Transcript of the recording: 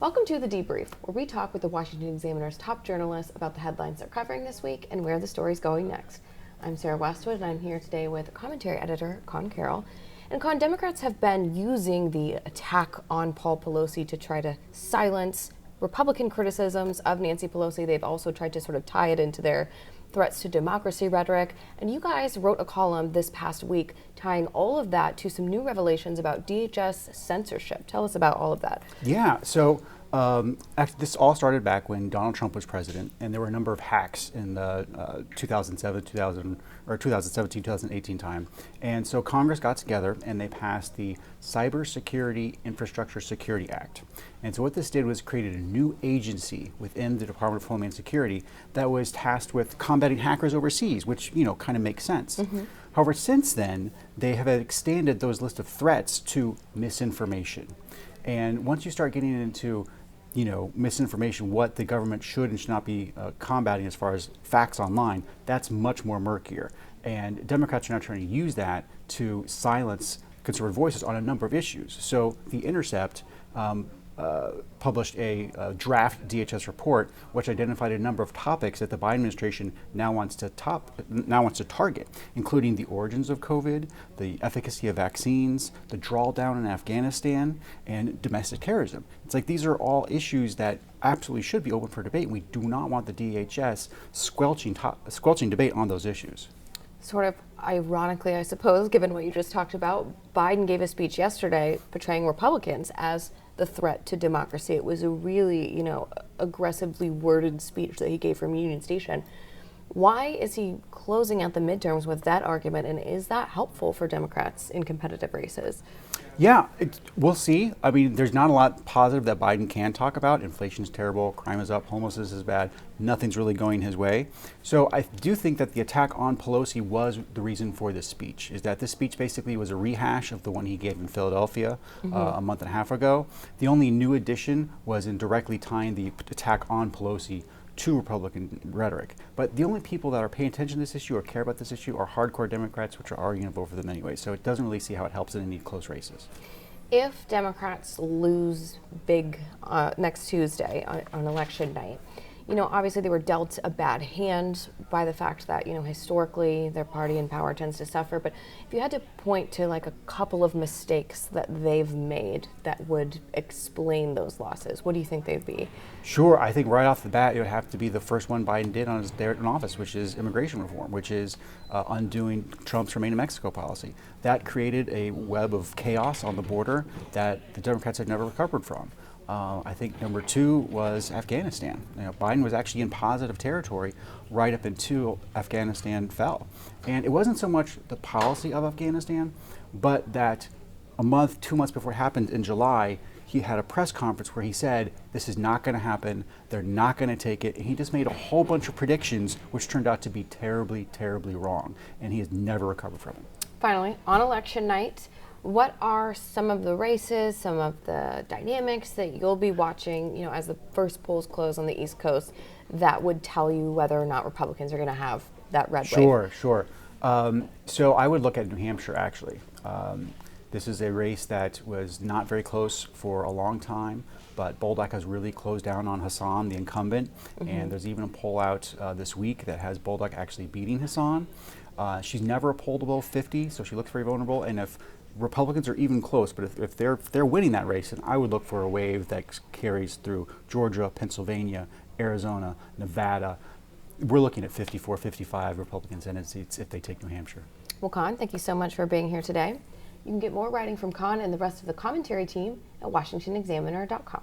Welcome to The Debrief, where we talk with the Washington Examiner's top journalists about the headlines they're covering this week and where the story's going next. I'm Sarah Westwood, and I'm here today with commentary editor Conn Carroll. And Conn, Democrats have been using the attack on Paul Pelosi to try to silence Republican criticisms of Nancy Pelosi. They've also tried to sort of tie it into their threats to democracy rhetoric. And you guys wrote a column this past week tying all of that to some new revelations about DHS censorship. Tell us about all of that. Yeah, so actually this all started back when Donald Trump was president, and there were a number of hacks in the 2017-2018 time. And so Congress got together and they passed the Cybersecurity Infrastructure Security Act. And so what this did was created a new agency within the Department of Homeland Security that was tasked with combating hackers overseas, which, you know, kind of makes sense. Mm-hmm. However, since then, they have extended those list of threats to misinformation. And once you start getting into, you know, misinformation, what the government should and should not be combating as far as facts online, that's much more murkier. And Democrats are now trying to use that to silence conservative voices on a number of issues. So The Intercept published a draft DHS report, which identified a number of topics that the Biden administration now wants to target, including the origins of COVID, the efficacy of vaccines, the drawdown in Afghanistan, and domestic terrorism. It's like these are all issues that absolutely should be open for debate. We do not want the DHS squelching debate on those issues. Sort of ironically, I suppose, given what you just talked about, Biden gave a speech yesterday portraying Republicans as the threat to democracy. It was a really, aggressively worded speech that he gave from Union Station. Why is he closing out the midterms with that argument, and is that helpful for Democrats in competitive races? Yeah, we'll see. I mean, there's not a lot positive that Biden can talk about. Inflation's terrible, crime is up, homelessness is bad, nothing's really going his way. So I do think that the attack on Pelosi was the reason for this speech, is that this speech basically was a rehash of the one he gave in Philadelphia a month and a half ago. The only new addition was in directly tying the attack on Pelosi to Republican rhetoric. But the only people that are paying attention to this issue or care about this issue are hardcore Democrats, which are arguing over them anyway. So it doesn't really see how it helps in any close races. If Democrats lose big next Tuesday on election night, obviously they were dealt a bad hand by the fact that, historically their party in power tends to suffer. But if you had to point to like a couple of mistakes that they've made that would explain those losses, what do you think they'd be? Sure, I think right off the bat it would have to be the first one Biden did on his day in office, which is immigration reform, which is undoing Trump's Remain in Mexico policy. That created a web of chaos on the border that the Democrats had never recovered from. I think number two was Afghanistan. Biden was actually in positive territory right up until Afghanistan fell. And it wasn't so much the policy of Afghanistan, but that a month, 2 months before it happened in July, he had a press conference where he said, this is not going to happen, they're not going to take it. And he just made a whole bunch of predictions, which turned out to be terribly, terribly wrong. And he has never recovered from it. Finally, on election night, what are some of the races, some of the dynamics that you'll be watching, as the first polls close on the East Coast, that would tell you whether or not Republicans are going to have that red wave? Sure. So I would look at New Hampshire, actually. This is a race that was not very close for a long time, but Bolduc has really closed down on Hassan, the incumbent, and there's even a poll out this week that has Bolduc actually beating Hassan. She's never a poll above 50, so she looks very vulnerable, and if Republicans are even close, but if they're winning that race, then I would look for a wave that carries through Georgia, Pennsylvania, Arizona, Nevada. We're looking at 54, 55 Republican Senate seats if they take New Hampshire. Well, Conn, thank you so much for being here today. You can get more writing from Conn and the rest of the commentary team at washingtonexaminer.com.